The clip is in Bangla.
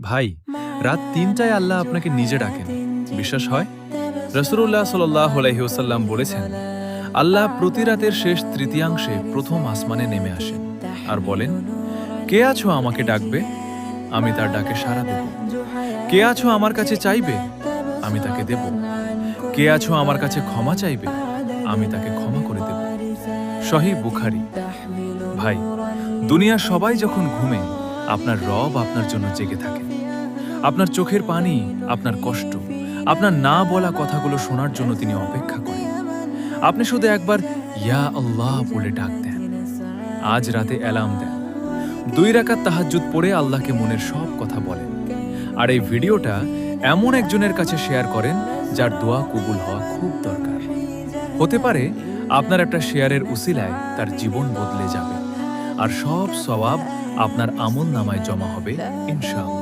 ভাই, রাত ৩টায় আল্লাহ আপনাকে নিজে ডাকেন, বিশ্বাস হয়? রাসূলুল্লাহ সাল্লাল্লাহু আলাইহি ওয়াসাল্লাম বলেছেন, আল্লাহ প্রতি রাতের শেষ তৃতীয়াংশে প্রথম আসমানে নেমে আসেন আর বলেন, কে আছো আমাকে ডাকবে? আমি তার ডাকে সাড়া দেব। কে আছো আমার কাছে চাইবে? আমি তাকে দেব। কে আছো আমার কাছে ক্ষমা চাইবে? আমি তাকে ক্ষমা করে দেব। সহিহ বুখারী। ভাই, দুনিয়ার সবাই যখন ঘুমে, আপনার রব আপনার জন্য জেগে থাকেন। আপনার চোখের পানি, আপনার কষ্ট, আপনার না বলা কথাগুলো শোনার জন্য তিনি অপেক্ষা করেন। আপনি শুধু একবার ইয়া আল্লাহ বলে ডাক দেন। আজ রাতে অ্যালার্ম দেন, 2 রাকাত তাহাজ্জুদ পড়ে আল্লাহকে মনের সব কথা বলেন। আর এই ভিডিওটা এমন একজনের কাছে শেয়ার করেন যার দোয়া কবুল হওয়া খুব দরকার। হতে পারে আপনার একটা শেয়ারের উসিলায় তার জীবন বদলে যাবে, আর সব সওয়াব আপনার আমল নামায় জমা হবে ইনশাআল্লাহ।